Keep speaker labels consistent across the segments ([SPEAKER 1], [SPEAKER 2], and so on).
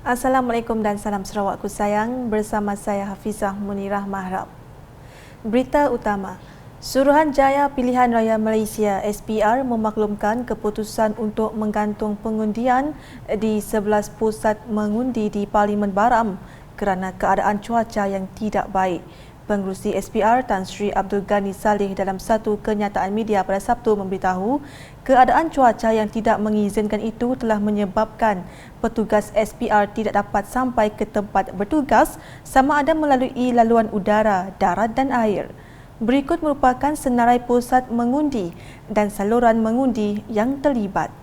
[SPEAKER 1] Assalamualaikum dan salam Sarawakku sayang, bersama saya Hafizah Munirah Mahrab. Berita utama, Suruhanjaya Pilihan Raya Malaysia SPR memaklumkan keputusan untuk menggantung pengundian di 11 pusat mengundi di Parlimen Baram kerana keadaan cuaca yang tidak baik. Pengerusi SPR Tan Sri Abdul Ghani Saleh dalam satu kenyataan media pada Sabtu memberitahu keadaan cuaca yang tidak mengizinkan itu telah menyebabkan petugas SPR tidak dapat sampai ke tempat bertugas sama ada melalui laluan udara, darat dan air. Berikut merupakan senarai pusat mengundi dan saluran mengundi yang terlibat.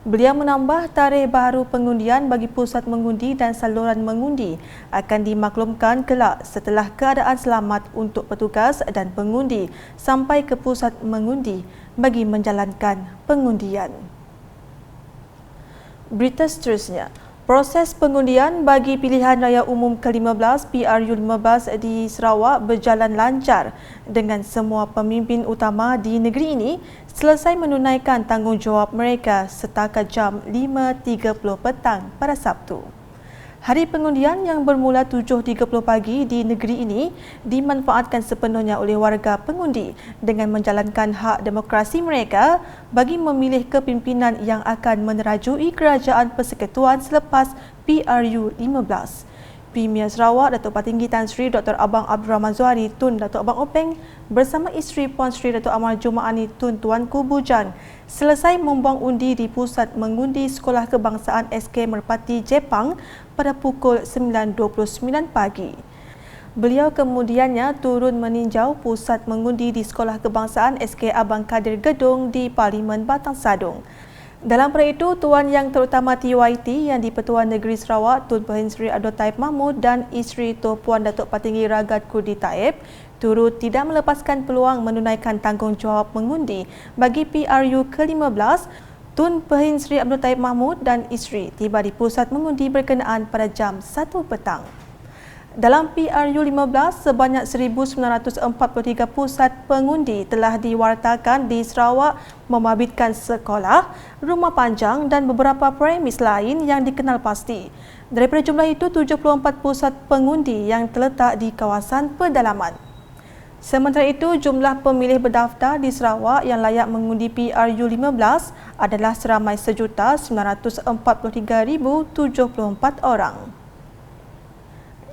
[SPEAKER 1] Beliau menambah tarikh baharu pengundian bagi pusat mengundi dan saluran mengundi akan dimaklumkan kelak setelah keadaan selamat untuk petugas dan pengundi sampai ke pusat mengundi bagi menjalankan pengundian. Berita seterusnya, proses pengundian bagi pilihan raya umum ke-15 PRU15 di Sarawak berjalan lancar dengan semua pemimpin utama di negeri ini selesai menunaikan tanggungjawab mereka setakat jam 5.30 petang pada Sabtu. Hari pengundian yang bermula 7.30 pagi di negeri ini dimanfaatkan sepenuhnya oleh warga pengundi dengan menjalankan hak demokrasi mereka bagi memilih kepimpinan yang akan menerajui kerajaan persekutuan selepas PRU 15. Premier Sarawak Datuk Patinggi Tan Sri Dr. Abang Abdul Rahman Zuhari Tun Datuk Abang Openg bersama isteri Puan Sri Datuk Amal Jumaani Tun Tuanku Bujang selesai membuang undi di pusat mengundi Sekolah Kebangsaan SK Merpati Jepang pada pukul 9.29 pagi. Beliau kemudiannya turun meninjau pusat mengundi di Sekolah Kebangsaan SK Abang Kadir Gedung di Parlimen Batang Sadung. Dalam perkara itu, Tuan Yang Terutama TYT yang di-Pertuan Negeri Sarawak Tun Pehin Sri Abdul Taib Mahmud dan isteri Tuan Puan Datuk Patinggi Ragat Kurdi Taib turut tidak melepaskan peluang menunaikan tanggungjawab mengundi bagi PRU ke-15. Tun Pehin Sri Abdul Taib Mahmud dan isteri tiba di pusat mengundi berkenaan pada jam 1 petang. Dalam PRU 15, sebanyak 1,943 pusat pengundi telah diwartakan di Sarawak membabitkan sekolah, rumah panjang dan beberapa premis lain yang dikenal pasti. Daripada jumlah itu, 74 pusat pengundi yang terletak di kawasan pedalaman. Sementara itu, jumlah pemilih berdaftar di Sarawak yang layak mengundi PRU 15 adalah seramai 1,943,074 orang.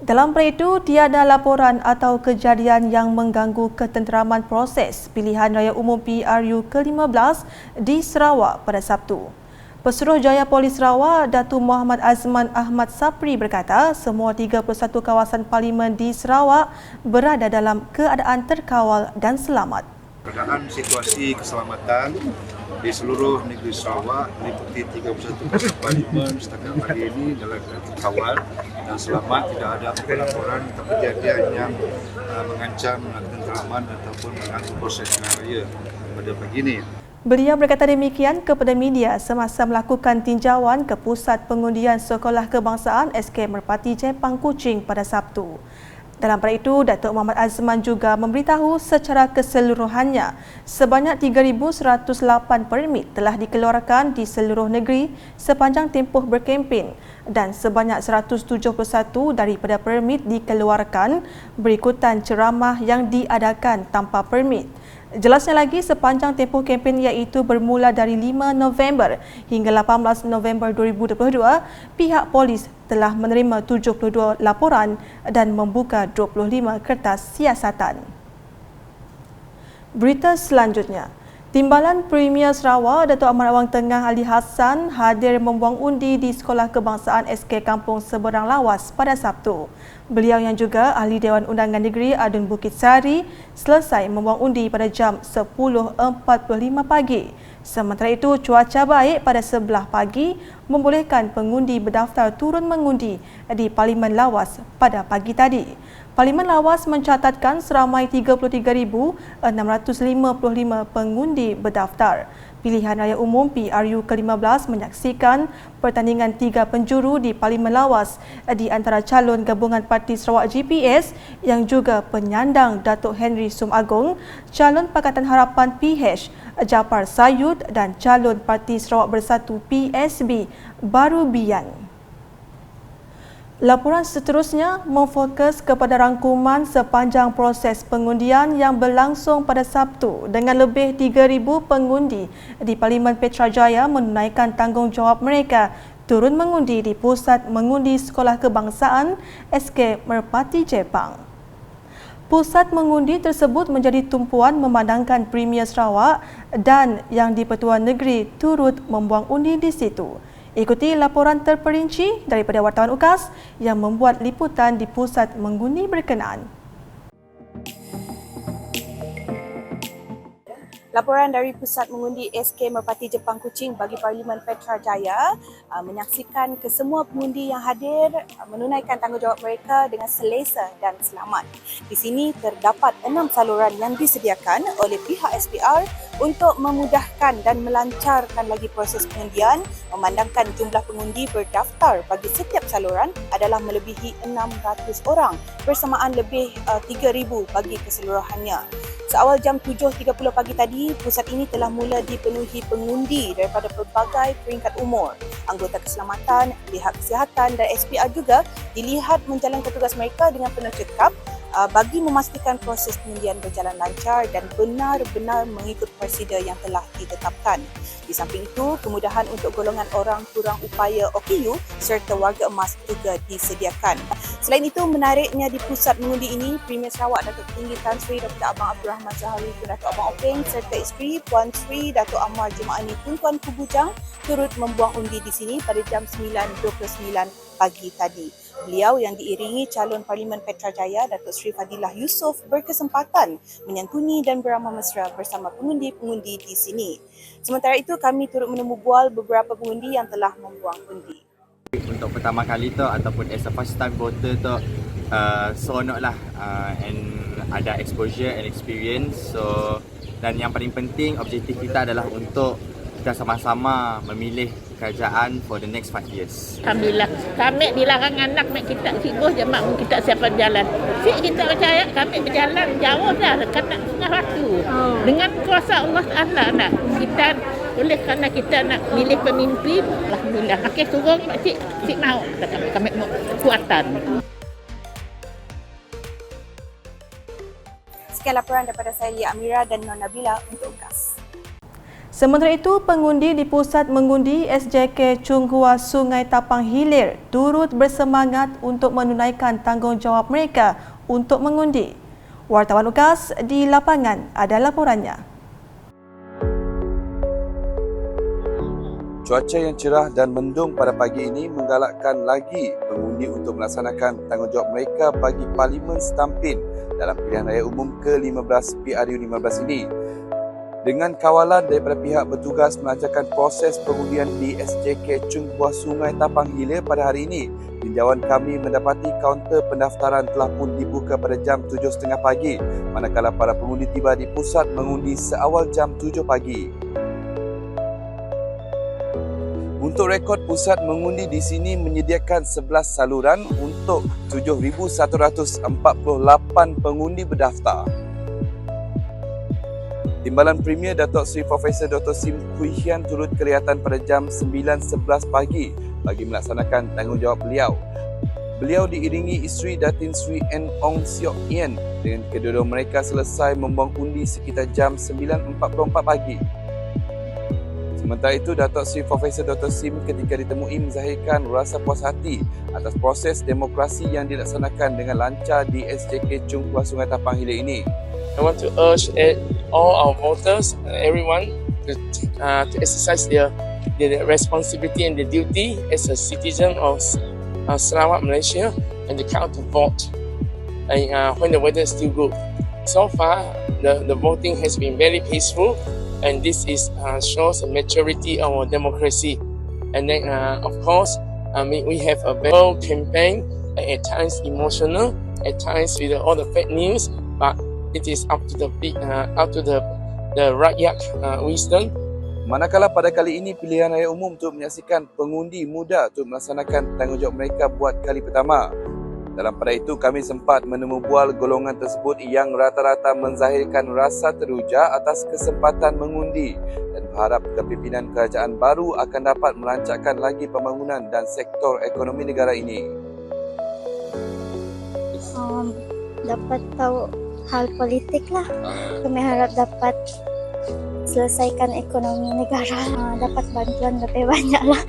[SPEAKER 1] Dalam perkara itu, tiada laporan atau kejadian yang mengganggu ketenteraman proses pilihan raya umum PRU ke-15 di Sarawak pada Sabtu. Pesuruhjaya Polis Sarawak, Datuk Muhammad Azman Ahmad Sapri berkata semua 31 kawasan parlimen di Sarawak berada dalam keadaan terkawal dan selamat.
[SPEAKER 2] Keadaan situasi keselamatan di seluruh negeri Sarawak meliputi 31 kawasan parlimen setakat hari ini dalam kawal dan selamat, tidak ada laporan atau kejadian yang mengancam ketenteraman ataupun mengganggu proses pilihan raya pada pagi ini.
[SPEAKER 1] Beliau berkata demikian kepada media semasa melakukan tinjauan ke pusat pengundian Sekolah Kebangsaan SK Merpati Jepang Kuching pada Sabtu. Dalam perkara itu, Datuk Muhammad Azman juga memberitahu secara keseluruhannya sebanyak 3,108 permit telah dikeluarkan di seluruh negeri sepanjang tempoh berkempen dan sebanyak 171 daripada permit dikeluarkan berikutan ceramah yang diadakan tanpa permit. Jelasnya lagi, sepanjang tempoh kempen iaitu bermula dari 5 November hingga 18 November 2022, pihak polis telah menerima 72 laporan dan membuka 25 kertas siasatan. Berita selanjutnya, Timbalan Premier Sarawak Datuk Amat Awang Tengah Ali Hassan hadir membuang undi di Sekolah Kebangsaan SK Kampung Seberang Lawas pada Sabtu. Beliau yang juga Ahli Dewan Undangan Negeri Adun Bukit Sari selesai membuang undi pada jam 10.45 pagi. Sementara itu, cuaca baik pada sebelah pagi membolehkan pengundi berdaftar turun mengundi di Parlimen Lawas pada pagi tadi. Parlimen Lawas mencatatkan seramai 33,655 pengundi berdaftar. Pilihan Raya Umum PRU ke-15 menyaksikan pertandingan 3 penjuru di Parlimen Lawas di antara calon gabungan Parti Sarawak GPS yang juga penyandang Datuk Henry Sumagong, calon Pakatan Harapan PH Japar Sayud dan calon Parti Sarawak Bersatu PSB Baru Bian. Laporan seterusnya memfokus kepada rangkuman sepanjang proses pengundian yang berlangsung pada Sabtu dengan lebih 3,000 pengundi di Parlimen Petrajaya menunaikan tanggungjawab mereka turun mengundi di Pusat Mengundi Sekolah Kebangsaan SK Merpati Jepang. Pusat mengundi tersebut menjadi tumpuan memandangkan Premier Sarawak dan yang di-Pertuan Negeri turut membuang undi di situ. Ikuti laporan terperinci daripada wartawan UKAS yang membuat liputan di pusat mengundi berkenaan.
[SPEAKER 3] Laporan dari Pusat Mengundi SK Merpati Jepang Kuching bagi Parlimen Petrajaya menyaksikan kesemua pengundi yang hadir menunaikan tanggungjawab mereka dengan selesa dan selamat. Di sini terdapat 6 saluran yang disediakan oleh pihak SPR untuk memudahkan dan melancarkan lagi proses pengundian, memandangkan jumlah pengundi berdaftar bagi setiap saluran adalah melebihi 600 orang bersamaan lebih 3,000 bagi keseluruhannya. Seawal jam 7.30 pagi tadi, pusat ini telah mula dipenuhi pengundi daripada pelbagai peringkat umur. Anggota keselamatan, pihak kesihatan dan SPR juga dilihat menjalankan tugas mereka dengan penuh cekap bagi memastikan proses pengundian berjalan lancar dan benar-benar mengikut prosedur yang telah ditetapkan. Di samping itu, kemudahan untuk golongan orang kurang upaya OKU serta warga emas juga disediakan. Selain itu, menariknya di pusat mengundi ini, Premier Sarawak Datuk Tinggi Tan Sri Dr. Abang Abdul Rahman Zahari Tun Datuk Abang Openg serta isteri Puan Sri Datuk Amar Jumaani Tun Tuan Kubujang turut membuang undi di sini pada jam 9.29 pagi tadi. Beliau yang diiringi calon Parlimen Petrajaya Datuk Sri Fadilah Yusof berkesempatan menyantuni dan beramah mesra bersama pengundi-pengundi di sini. Sementara itu, kami turut menemu bual beberapa pengundi yang telah membuang undi.
[SPEAKER 4] Untuk pertama kali tu ataupun as a first time voter tu seronok lah and ada exposure and experience. So dan yang paling penting objektif kita adalah untuk kita sama-sama memilih kerajaan for the next 5 years.
[SPEAKER 5] Alhamdulillah, kami dilarang anak mek kita sibuk je mak kita siapa jalan. Si kita percaya kami berjalan jauh dah dekat nak setengah waktu. Dengan kuasa Allah Taala nak kita oleh kerana kita nak milih pemimpin, alhamdulillah. Okey, turun cik mau kami mau kekuatan.
[SPEAKER 3] Sekian laporan daripada saya Lia Amira dan Nona Nabila untuk UKAS.
[SPEAKER 1] Sementara itu, pengundi di Pusat Mengundi SJK Chung Hua Sungai Tapang Hilir turut bersemangat untuk menunaikan tanggungjawab mereka untuk mengundi. Wartawan UKAS di lapangan ada laporannya.
[SPEAKER 6] Cuaca yang cerah dan mendung pada pagi ini menggalakkan lagi pengundi untuk melaksanakan tanggungjawab mereka bagi Parlimen Setampin dalam pilihan raya umum ke-15 PRU 15 ini. Dengan kawalan daripada pihak bertugas melancarkan proses pengundian di SJK Chung Hua Sungai Tapang Hilir pada hari ini, tinjauan kami mendapati kaunter pendaftaran telah pun dibuka pada jam 7.30 pagi, manakala para pengundi tiba di pusat mengundi seawal jam 7 pagi. Untuk rekod, pusat mengundi di sini menyediakan 11 saluran untuk 7,148 pengundi berdaftar. Timbalan Premier Datuk Seri Profesor Dr. Sim Hui Hian turut kelihatan pada jam 9.11 pagi bagi melaksanakan tanggungjawab beliau. Beliau diiringi isteri Datin Sri N. Ong Siok Yen dengan kedua-dua mereka selesai membuang undi sekitar jam 9.44 pagi. Sementara itu, Datuk Seri Profesor Dr. Sim ketika ditemui menzahirkan rasa puas hati atas proses demokrasi yang dilaksanakan dengan lancar di SJK Chung Hua Sungai Tapang Hilir ini.
[SPEAKER 7] I want to urge all our voters, everyone, to exercise their responsibility and their duty as a citizen of Sarawak, Malaysia, and to come out to vote when the weather is still good. So far, the voting has been very peaceful, and this shows a maturity of our democracy. And then, of course, we have a very campaign, at times emotional, at times with all the fake news, but it is up to the rakyat wisdom.
[SPEAKER 6] Manakala pada kali ini pilihan raya umum untuk menyaksikan pengundi muda untuk melaksanakan tanggungjawab mereka buat kali pertama. Dalam pada itu, kami sempat menemu bual golongan tersebut yang rata-rata menzahirkan rasa teruja atas kesempatan mengundi dan berharap kepimpinan kerajaan baru akan dapat merancangkan lagi pembangunan dan sektor ekonomi negara ini.
[SPEAKER 8] Dapat tahu hal politik lah. Kami harap dapat selesaikan ekonomi negara, dapat bantuan lebih banyak lah.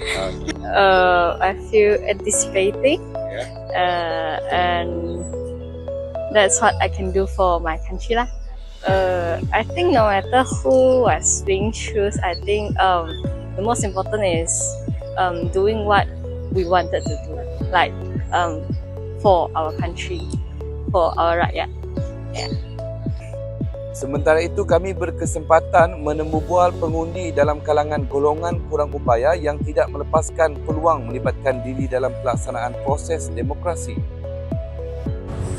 [SPEAKER 9] I feel anticipating, and that's what I can do for my country lah. I think no matter who was being chosen, I think the most important is doing what we wanted to do, like for our country, for our rakyat. Yeah.
[SPEAKER 6] Sementara itu, kami berkesempatan menemu bual pengundi dalam kalangan golongan kurang upaya yang tidak melepaskan peluang melibatkan diri dalam pelaksanaan proses demokrasi.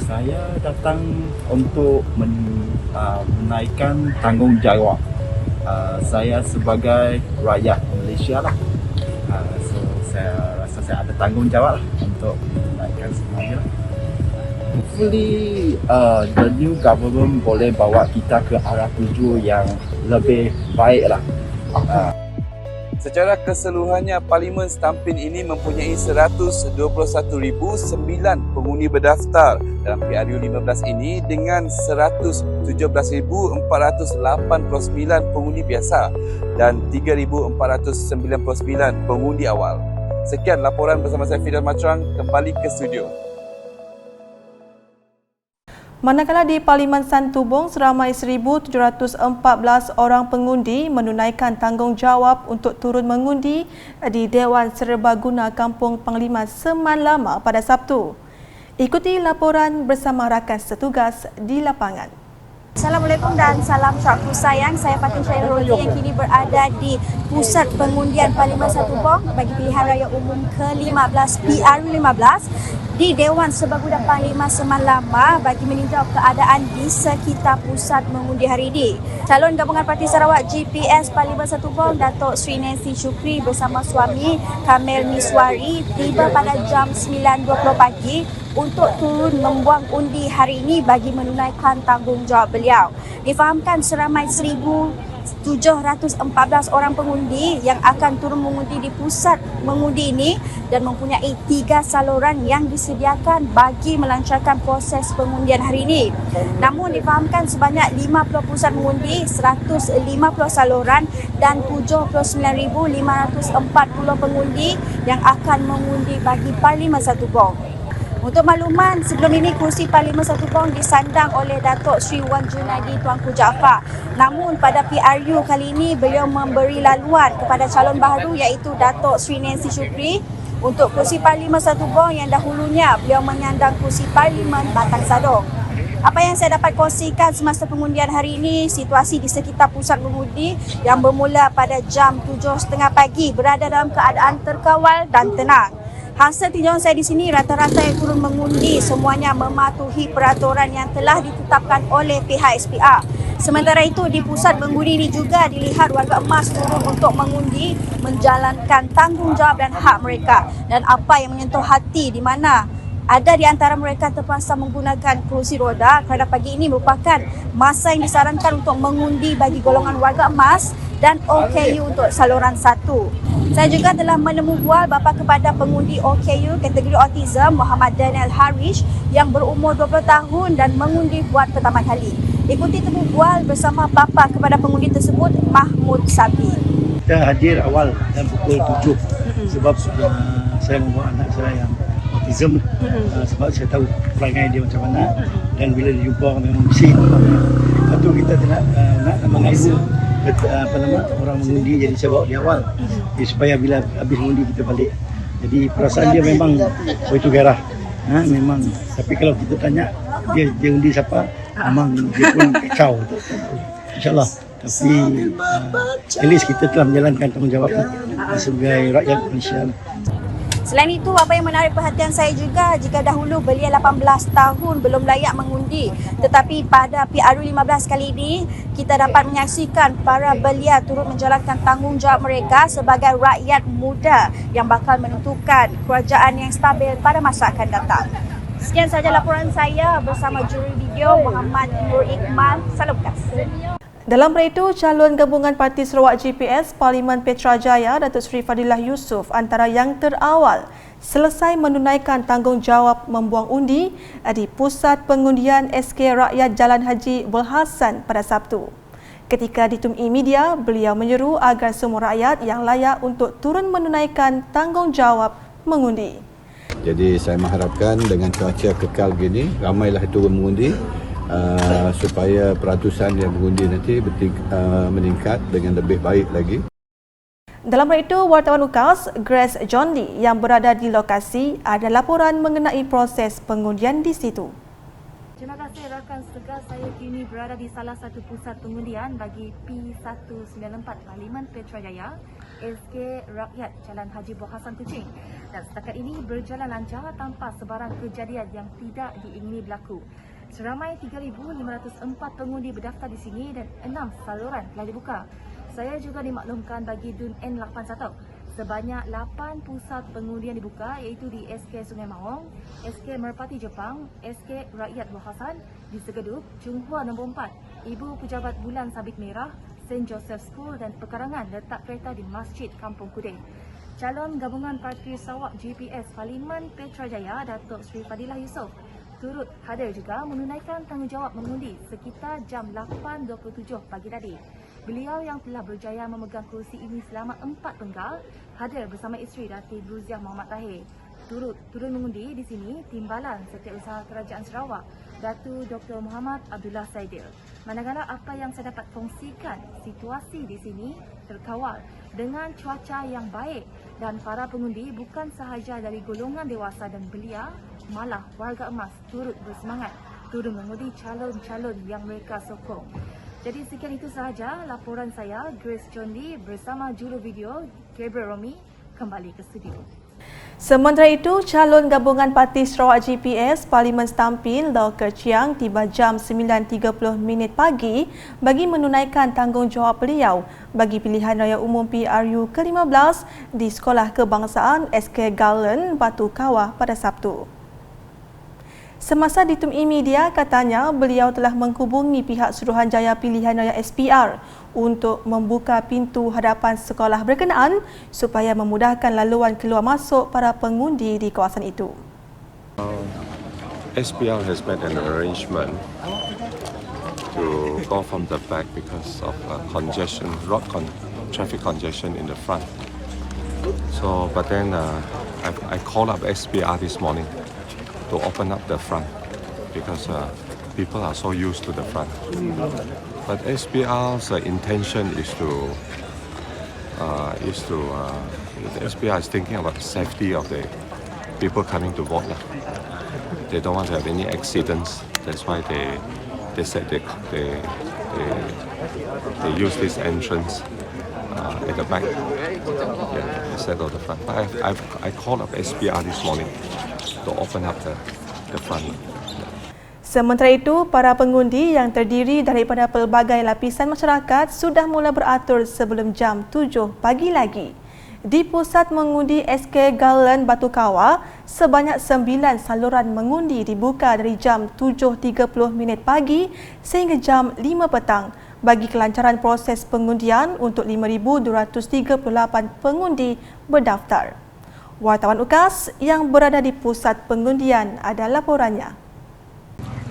[SPEAKER 10] Saya datang untuk menaikkan tanggungjawab saya sebagai rakyat Malaysia lah. So saya rasa saya ada tanggungjawab lah untuk menaikkan semuanya. Hopefully the new government boleh bawa kita ke arah tuju yang lebih baik lah.
[SPEAKER 6] Secara keseluruhannya, Parlimen Setampin ini mempunyai 121,009 pengundi berdaftar dalam PRU 15 ini dengan 117,489 pengundi biasa dan 3,499 pengundi awal. Sekian laporan bersama saya Fidel Matrang, kembali ke studio.
[SPEAKER 1] Manakala di Parlimen Santubong, seramai 1,714 orang pengundi menunaikan tanggungjawab untuk turun mengundi di Dewan Serbaguna Kampung Panglima Seman Lama pada Sabtu. Ikuti laporan bersama rakan setugas di lapangan.
[SPEAKER 3] Assalamualaikum dan salam syarku sayang. Saya Fatin Syahir Rodi yang kini berada di Pusat Pengundian Parlimen Santubong bagi pilihan raya umum ke-15 PRU 15 di Dewan Serbaguna Panglima Seman Lama bagi meninjau keadaan di sekitar pusat mengundi hari ini. Calon Gabungan Parti Sarawak GPS Parlimen Santubong, Datuk Sri Nancy Shukri bersama suami Kamil Miswari tiba pada jam 9.20 pagi untuk turun membuang undi hari ini bagi menunaikan tanggungjawab beliau. Difahamkan seramai 1,714 orang pengundi yang akan turun mengundi di pusat mengundi ini dan mempunyai 3 saluran yang disediakan bagi melancarkan proses pengundian hari ini. Namun difahamkan sebanyak 50 pusat mengundi, 150 saluran dan 79,540 pengundi yang akan mengundi bagi Parlimen Santubong. Untuk makluman, sebelum ini kursi Parlimen Santubong disandang oleh Datuk Sri Wan Junaidi Tuanku Jaafar. Namun pada PRU kali ini beliau memberi laluan kepada calon baru iaitu Datuk Sri Nancy Shukri untuk kursi Parlimen Santubong yang dahulunya beliau menyandang kursi Parlimen Batang Sadong. Apa yang saya dapat kongsikan semasa pengundian hari ini, situasi di sekitar pusat mengundi yang bermula pada jam 7.30 pagi berada dalam keadaan terkawal dan tenang. Hasil tinjauan saya di sini, rata-rata yang turun mengundi semuanya mematuhi peraturan yang telah ditetapkan oleh pihak SPR. Sementara itu, di pusat mengundi ini juga dilihat warga emas turun untuk mengundi, menjalankan tanggungjawab dan hak mereka. Dan apa yang menyentuh hati di mana ada di antara mereka terpaksa menggunakan kerusi roda kerana pagi ini merupakan masa yang disarankan untuk mengundi bagi golongan warga emas dan OKU untuk saluran 1. Saya juga telah menemu bual bapa kepada pengundi OKU kategori autism Muhammad Daniel Harish yang berumur 20 tahun dan mengundi buat pertama kali. Ikuti temu bual bersama bapa kepada pengundi tersebut, Mahmud Sabi.
[SPEAKER 11] Kita hadir awal dan pukul 7 sebab saya membawa anak saya yang autism sebab saya tahu perangai dia macam mana dan bila dia jumpa memang mesti. Lepas tu kita nak mengganggu orang mengundi, jadi saya bawa di awal supaya bila habis mengundi kita balik. Jadi perasaan dia memang begitu gerah. Memang, tapi kalau kita tanya dia undi siapa, memang dia pun kacau. InsyaAllah. Tapi at least kita telah menjalankan tanggungjawab sebagai rakyat Malaysia.
[SPEAKER 3] Selain itu, apa yang menarik perhatian saya juga, jika dahulu belia 18 tahun belum layak mengundi, tetapi pada PRU 15 kali ini, kita dapat menyaksikan para belia turut menjalankan tanggungjawab mereka sebagai rakyat muda yang bakal menentukan kerajaan yang stabil pada masa akan datang. Sekian sahaja laporan saya bersama juri video Muhammad Nur Iqmal. Salam kasih.
[SPEAKER 1] Dalam perkara itu, calon gabungan Parti Sarawak GPS Parlimen Petrajaya Datuk Seri Fadilah Yusof antara yang terawal selesai menunaikan tanggungjawab membuang undi di Pusat Pengundian SK Rakyat Jalan Haji Berhasan pada Sabtu. Ketika ditemui media, beliau menyeru agar semua rakyat yang layak untuk turun menunaikan tanggungjawab mengundi.
[SPEAKER 12] Jadi saya mengharapkan dengan cuaca kekal begini, ramailah turun mengundi supaya peratusan yang mengundi nanti meningkat dengan lebih baik lagi.
[SPEAKER 1] Dalam hal itu, wartawan UKAS Grace John Lee yang berada di lokasi ada laporan mengenai proses pengundian di situ.
[SPEAKER 13] Terima kasih rakan segar, saya kini berada di salah satu pusat pengundian bagi P194 Parlimen Petrajaya, SK Rakyat Jalan Haji Berhasan Kuching. Dan setakat ini berjalan lancar tanpa sebarang kejadian yang tidak diingini berlaku. Seramai 3,504 pengundi berdaftar di sini dan 6 saluran telah dibuka. Saya juga dimaklumkan bagi DUN N81. Sebanyak 8 pusat pengundian dibuka iaitu di SK Sungai Maung, SK Merpati Jepang, SK Rakyat Berhasan di Segedup, Chunghua nombor 4, Ibu Pejabat Bulan Sabit Merah, St. Joseph School dan pekarangan letak kereta di Masjid Kampung Kude. Calon gabungan Parti Sarawak GPS Parlimen Petrajaya Datuk Seri Fadilah Yusof turut hadir juga menunaikan tanggungjawab mengundi sekitar jam 8.27 pagi tadi. Beliau yang telah berjaya memegang kerusi ini selama 4 penggal hadir bersama isteri Datuk Bruziah Muhammad Tahir. Turun mengundi di sini Timbalan Setiausaha Kerajaan Sarawak, Datuk Dr. Muhammad Abdullah Saidil. Manakala apa yang saya dapat kongsikan, situasi di sini terkawal dengan cuaca yang baik dan para pengundi bukan sahaja dari golongan dewasa dan belia, malah warga emas turut bersemangat turun mengundi calon-calon yang mereka sokong. Jadi sekian itu sahaja laporan saya, Grace John Lee bersama juru video Gabriel Romi kembali ke studio.
[SPEAKER 1] Sementara itu, calon gabungan Parti Sarawak GPS Parlimen Stampin Dr. Chiang tiba jam 9.30 pagi bagi menunaikan tanggungjawab beliau bagi pilihan raya umum PRU ke-15 di Sekolah Kebangsaan SK Garland Batu Kawah pada Sabtu. Semasa ditemui media, katanya beliau telah menghubungi pihak Suruhanjaya Pilihan Raya SPR untuk membuka pintu hadapan sekolah berkenaan supaya memudahkan laluan keluar masuk para pengundi di kawasan itu.
[SPEAKER 14] SPR has made an arrangement to go from the back because of traffic congestion in the front. So, but then I called up SPR this morning to open up the front because people are so used to the front. But SPR's intention is to the SPR is thinking about the safety of the people coming to vote. They don't want to have any accidents. That's why they said they use this entrance at the back instead of the front. But I called up SPR this morning to open up the front.
[SPEAKER 1] Sementara itu, para pengundi yang terdiri daripada pelbagai lapisan masyarakat sudah mula beratur sebelum jam 7 pagi lagi. Di pusat mengundi SK Garland Batu Kawah, sebanyak 9 saluran mengundi dibuka dari jam 7.30 pagi sehingga jam 5 petang bagi kelancaran proses pengundian untuk 5,238 pengundi berdaftar. Wartawan UKAS yang berada di pusat pengundian ada laporannya.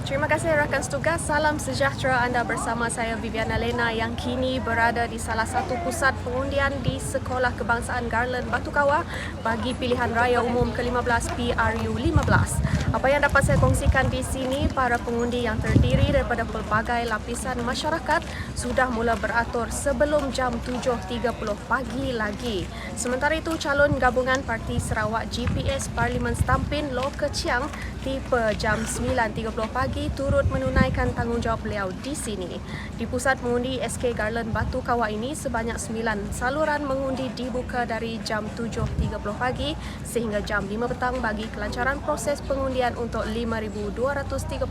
[SPEAKER 15] Terima kasih rakan setugas. Salam sejahtera, anda bersama saya Viviana Lena yang kini berada di salah satu pusat pengundian di Sekolah Kebangsaan Garland Batu Kawah bagi pilihan raya umum ke-15 PRU 15. Apa yang dapat saya kongsikan di sini, para pengundi yang terdiri daripada pelbagai lapisan masyarakat sudah mula beratur sebelum jam 7.30 pagi lagi. Sementara itu, calon gabungan Parti Sarawak GPS Parlimen Stampin Lo Ke Chiang tiba jam 9.30 pagi pagi turut menunaikan tanggungjawab beliau di sini. Di pusat mengundi SK Garland Batu Kawah ini, sebanyak 9 saluran mengundi dibuka dari jam 7.30 pagi sehingga jam 5 petang bagi kelancaran proses pengundian untuk 5,238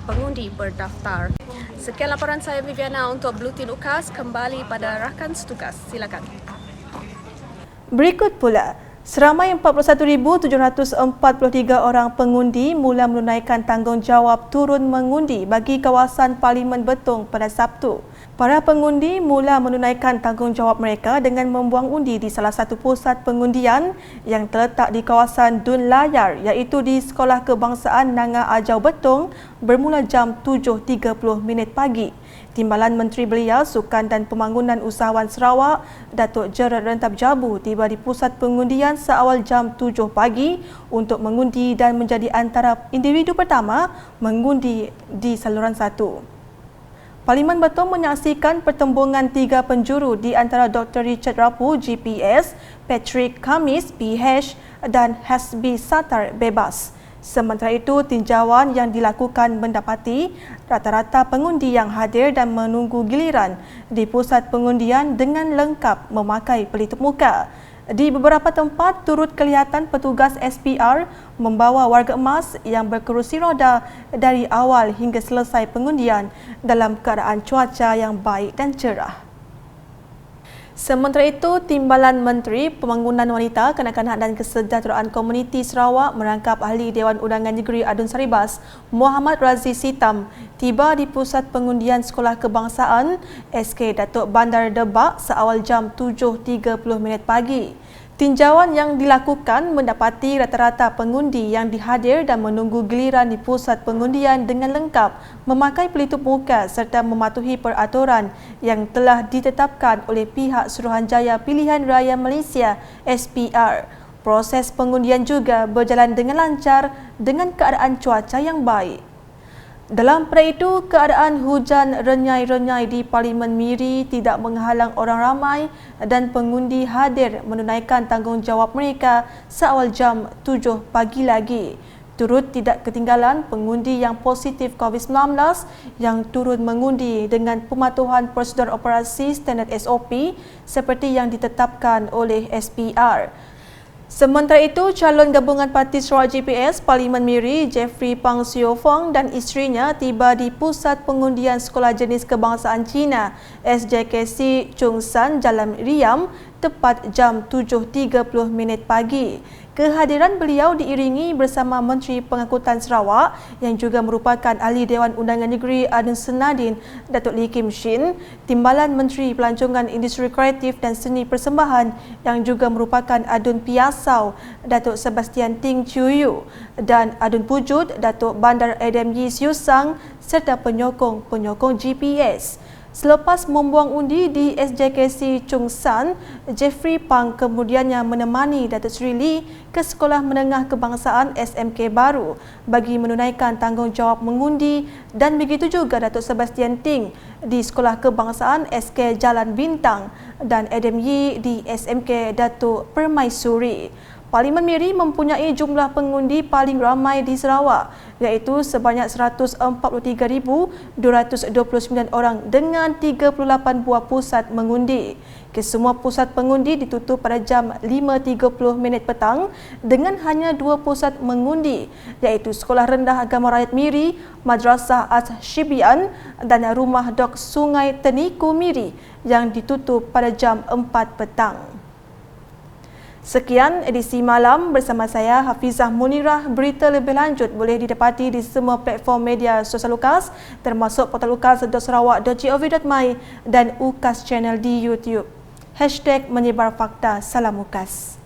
[SPEAKER 15] pengundi berdaftar. Sekian laporan saya Viviana untuk Blutin UKAS, kembali pada rakan setugas. Silakan.
[SPEAKER 1] Berikut pula, seramai 41,743 orang pengundi mula menunaikan tanggungjawab turun mengundi bagi kawasan Parlimen Betong pada Sabtu. Para pengundi mula menunaikan tanggungjawab mereka dengan membuang undi di salah satu pusat pengundian yang terletak di kawasan Dun Layar, iaitu di Sekolah Kebangsaan Nanga Ajau Betong bermula jam 7.30 pagi. Timbalan Menteri Belia, Sukan dan Pembangunan Usahawan Sarawak, Datuk Gerard Rentap Jabu tiba di pusat pengundian seawal jam 7 pagi untuk mengundi dan menjadi antara individu pertama mengundi di saluran 1. Parlimen Betong menyaksikan pertembungan 3 penjuru di antara Dr. Richard Rapu, GPS, Patrick Kamis, PH dan Hasbi Satar bebas. Sementara itu, tinjauan yang dilakukan mendapati rata-rata pengundi yang hadir dan menunggu giliran di pusat pengundian dengan lengkap memakai pelitup muka. Di beberapa tempat turut kelihatan petugas SPR membawa warga emas yang berkerusi roda dari awal hingga selesai pengundian dalam keadaan cuaca yang baik dan cerah. Sementara itu, Timbalan Menteri Pembangunan Wanita, Kanak-kanak dan Kesejahteraan Komuniti Sarawak merangkap Ahli Dewan Undangan Negeri Adun Saribas, Muhammad Raziz Hitam, tiba di pusat pengundian Sekolah Kebangsaan SK Datuk Bandar Debak seawal jam 7.30 pagi. Tinjauan yang dilakukan mendapati rata-rata pengundi yang dihadir dan menunggu giliran di pusat pengundian dengan lengkap memakai pelitup muka serta mematuhi peraturan yang telah ditetapkan oleh pihak Suruhanjaya Pilihan Raya Malaysia SPR. Proses pengundian juga berjalan dengan lancar dengan keadaan cuaca yang baik. Dalam pada itu, keadaan hujan renyai-renyai di Parlimen Miri tidak menghalang orang ramai dan pengundi hadir menunaikan tanggungjawab mereka seawal jam 7 pagi lagi. Turut tidak ketinggalan pengundi yang positif COVID-19 yang turut mengundi dengan pematuhan prosedur operasi standard SOP seperti yang ditetapkan oleh SPR. Sementara itu, calon gabungan Parti Sarawak GPS Parlimen Miri, Jeffrey Pang Sio Fong dan isterinya tiba di pusat pengundian Sekolah Jenis Kebangsaan Cina SJKC Chung San, Jalan Riam, tepat jam 7.30 pagi. Kehadiran beliau diiringi bersama Menteri Pengangkutan Sarawak yang juga merupakan Ahli Dewan Undangan Negeri Adun Senadin, Datuk Lee Kim Shin, Timbalan Menteri Pelancongan Industri Kreatif dan Seni Persembahan yang juga merupakan Adun Piasau, Datuk Sebastian Ting Chiuyu dan Adun Pujut, Datuk Bandar Adam Yi Siu Sang serta penyokong-penyokong GPS. Selepas membuang undi di SJKC Chung San, Jeffrey Pang kemudiannya menemani Datuk Seri Lee ke Sekolah Menengah Kebangsaan SMK baru bagi menunaikan tanggungjawab mengundi dan begitu juga Datuk Sebastian Ting di Sekolah Kebangsaan SK Jalan Bintang dan Adam Yi di SMK Datuk Permaisuri. Parlimen Miri mempunyai jumlah pengundi paling ramai di Sarawak, iaitu sebanyak 143,229 orang dengan 38 buah pusat mengundi. Kesemua pusat pengundi ditutup pada jam 5.30 petang dengan hanya 2 pusat mengundi, iaitu Sekolah Rendah Agama Rakyat Miri, Madrasah As-Shibian dan Rumah Dok Sungai Teniku Miri yang ditutup pada jam 4 petang. Sekian edisi malam bersama saya Hafizah Munirah. Berita lebih lanjut boleh didapati di semua platform media sosial UKAS termasuk portal ukas.sarawak.gov.my dan UKAS Channel di YouTube. #menyebar fakta. Salam UKAS.